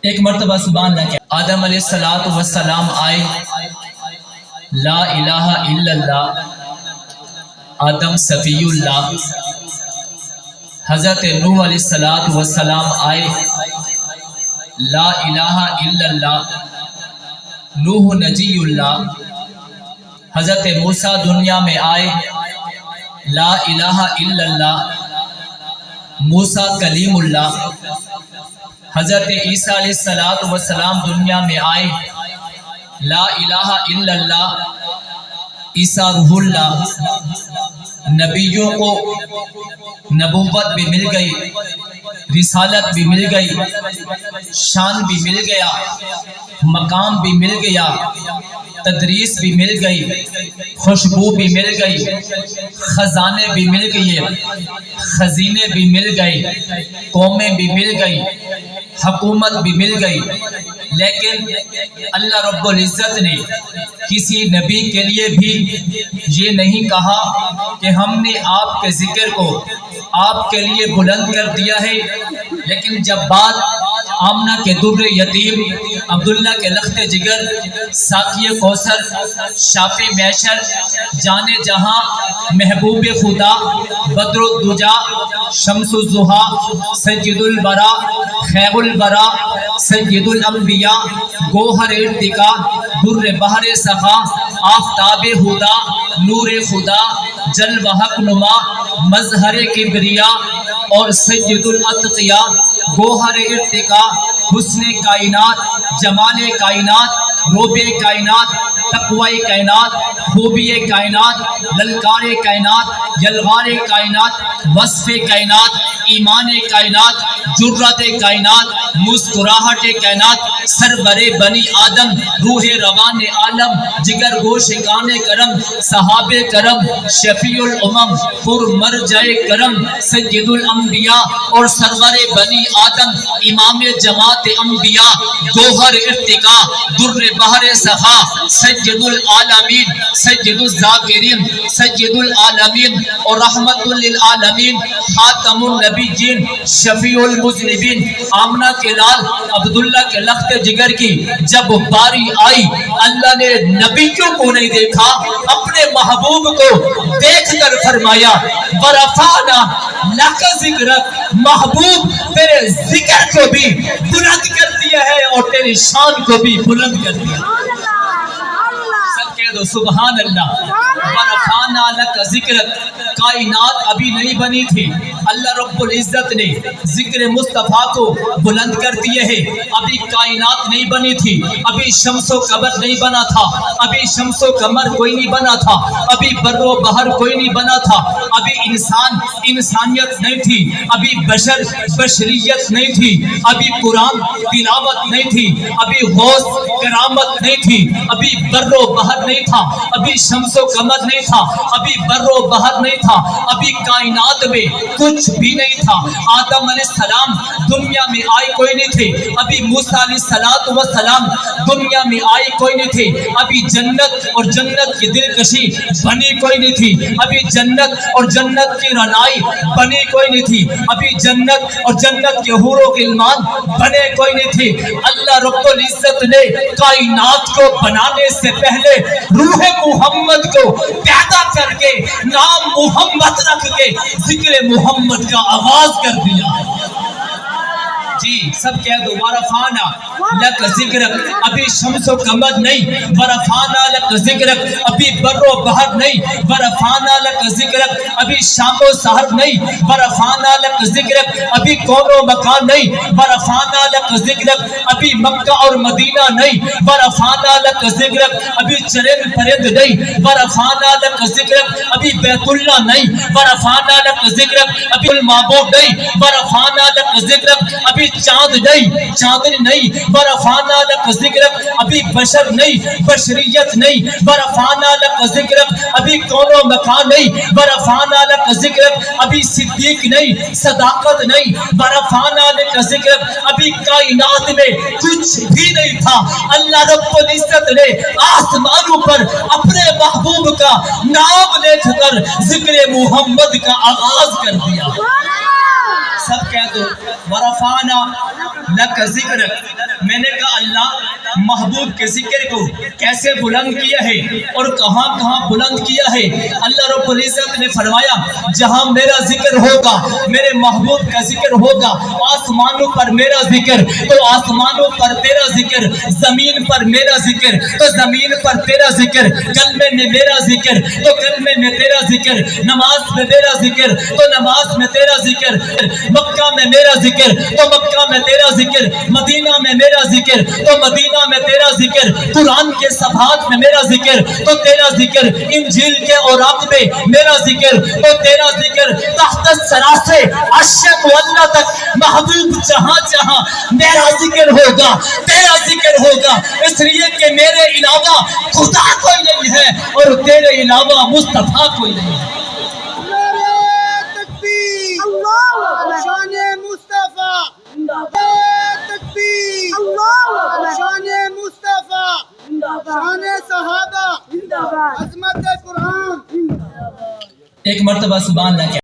ایک مرتبہ سبحان اللہ کہ آدم علیہ السلام آئے، لا الہ الا اللہ، آدم صفی اللہ۔ حضرت نوح علیہ السلام آئے، لا الہ الا اللہ، نوح نجی اللہ۔ حضرت موسیٰ دنیا میں آئے، لا الہ الا اللہ، موسیٰ کلیم اللہ۔ حضرت عیسیٰ علیہ السلام دنیا میں آئے، لا الہ الا اللہ، عیسیٰ روح اللہ۔ نبیوں کو نبوت بھی مل گئی، رسالت بھی مل گئی، شان بھی مل گیا، مقام بھی مل گیا، تدریس بھی مل گئی، خوشبو بھی مل گئی، خزانے بھی مل گئے، خزینے بھی مل گئے، قومیں بھی مل گئی، حکومت بھی مل گئی۔ لیکن اللہ رب العزت نے کسی نبی کے لیے بھی یہ نہیں کہا کہ ہم نے آپ کے ذکر کو آپ کے لیے بلند کر دیا ہے۔ لیکن جب بات آمنہ کے در یتیم، عبداللہ کے لخت جگر، ساقی کوثر، شافع معشر، جان جہاں، محبوب خدا، بدر الدجا، شمس الضحیٰ، سید البرا، خیر البرا، سید الانبیاء، گوہر ارتقا، در بحر سخا، آفتاب ہدا، نور خدا، جلوہ حق نما، مظہر کبریا اور سید الاتقیاء، گوہر ارتقا، حسن کائنات، جمال کائنات، روب کائنات، تقوی کائنات، خوبی کائنات، للکار کائنات، یلغار کائنات، وصف کائنات، ایمان کائنات، جرت کائنات، مسکراہٹ کائنات، سرور بنی آدم، روح روان عالم، جگر گوش کان کرم، صحاب کرم، شفیع الامم، پر مرجع کرم، سید الانبیاء اور سرور بنی آدم، امام جماعت انبیاء، گوہر ارتقا، در بحر سخا، سید العالمین، سید الذاکرین، سید العالمین اور رحمت للعالمین، خاتم النبیین، شفیع المذنبین۔ آمنہ کے لال عبداللہ کے لخت جگر کی جب باری آئی، اللہ نے نبیوں کو نہیں دیکھا، اپنے محبوب کو دیکھ کر فرمایا ورفعنا لک ذکرک، محبوب تیرے ذکر کو بھی بلند کر دیا ہے اور تیری شان کو بھی بلند کر دیا۔ سب کہہ دو سبحان اللہ۔ ورفعنا لک ذکرک، کائنات ابھی نہیں بنی تھی، اللہ رب العزت نے ذکر مصطفیٰ کو بلند کر دیے ہیں۔ ابھی کائنات نہیں بنی تھی، ابھی شمس و قمر نہیں بنا تھا، ابھی شمس و قمر کوئی نہیں بنا تھا، ابھی بر و بحر کوئی نہیں بنا تھا، ابھی انسان انسانیت نہیں تھی، ابھی بشر بشریت نہیں تھی، ابھی قرآن تلاوت نہیں تھی، ابھی غوث کرامت نہیں تھی، ابھی بر و بحر نہیں تھا، ابھی شمس و قمر نہیں تھا، ابھی بر و بحر نہیں تھا، ابھی کائنات میں کچھ بھی نہیں تھا۔ آدم علیہ السلام دنیا میں آئے کوئی نہیں تھے، ابھی موسیٰ علیہ السلام دنیا میں آئے کوئی نہیں تھے، ابھی جنت اور جنت کی دلکشی بنی کوئی نہیں تھی، ابھی جنت اور جنت کی رنائی بنی کوئی نہیں تھی، ابھی جنت اور جنت کے حور و غلمان بنے کوئی نہیں تھے۔ اللہ رب العزت نے کائنات کو بنانے سے پہلے روح محمد کو پیدا کر کے نام محمد رکھ کے ذکر محمد کا آغاز کر دیا۔ جی سب کہہ دو ورفعنا لک ذکرک، ابھی شمس و قمر نہیں، ورفعنا لک ذکرک، ابھی بر و بحر نہیں، ورفعنا لک ذکرک، ابھی شام و سحر نہیں، ورفعنا لک ذکرک، ابھی کون و مکان نہیں، ورفعنا لک ذکرک، ابھی مکہ اور مدینہ نہیں، ورفعنا لک ذکرک، ابھی چرند پرند نہیں، ورفعنا لک ذکرک، ابھی بیت اللہ نہیں، ورفعنا لک ذکرک، ابھی المعبود نہیں، ورفعنا لک ذکرک، ابھی چاند نہیں، چاندنی نہیں، ورفعنا لک ذکرک، ابھی بشر نہیں، بشریت نہیں، ورفعنا لک ذکرک، ابھی کون و مکان نہیں، ورفعنا لک ذکرک، ابھی صدیق نہیں، صداقت نہیں، ورفعنا لک ذکرک، ابھی کائنات میں کچھ بھی نہیں تھا۔ اللہ رب العزت نے آسمانوں پر اپنے محبوب کا نام لکھ کر ذکر محمد کا آغاز کر دیا۔ سب کہہ دو ورفعنا لک ذکرک، میں نے کہا اللہ محبوب کے ذکر کو کیسے بلند کیا ہے اور کہاں کہاں بلند کیا ہے؟ اللہ رب العزت نے فرمایا جہاں میرا ذکر ہوگا، میرے محبوب کا ذکر ہوگا، آسمانوں پر میرا ذکر تو آسمانوں پر تیرا ذکر، زمین پر میرا ذکر تو زمین پر تیرا ذکر، کلمے میں میرا ذکر تو کلمے میں تیرا ذکر، نماز میں میرا ذکر تو نماز میں تیرا ذکر، مکہ میں میرا ذکر تو مکہ میں تیرا ذکر، مدینہ میں میرا ذکر تو مدینہ میں تیرا ذکر، قرآن کے صفحات میں میرا ذکر تو تیرا ذکر، انجیل کے اوراق میں میرا ذکر تو تیرا ذکر، تحت الثری سے عرش معلی تک محبوب جہاں جہاں میرا ذکر ہوگا تیرا ذکر ہوگا، اس لیے کہ میرے علاوہ خدا کوئی نہیں ہے اور تیرے علاوہ مصطفیٰ کوئی نہیں ہے۔ شان مصطفیٰ، تکبیر، شان مصطفیٰ، شان صحابہ، عظمت قرآن۔ ایک مرتبہ سبحان اللہ کہہ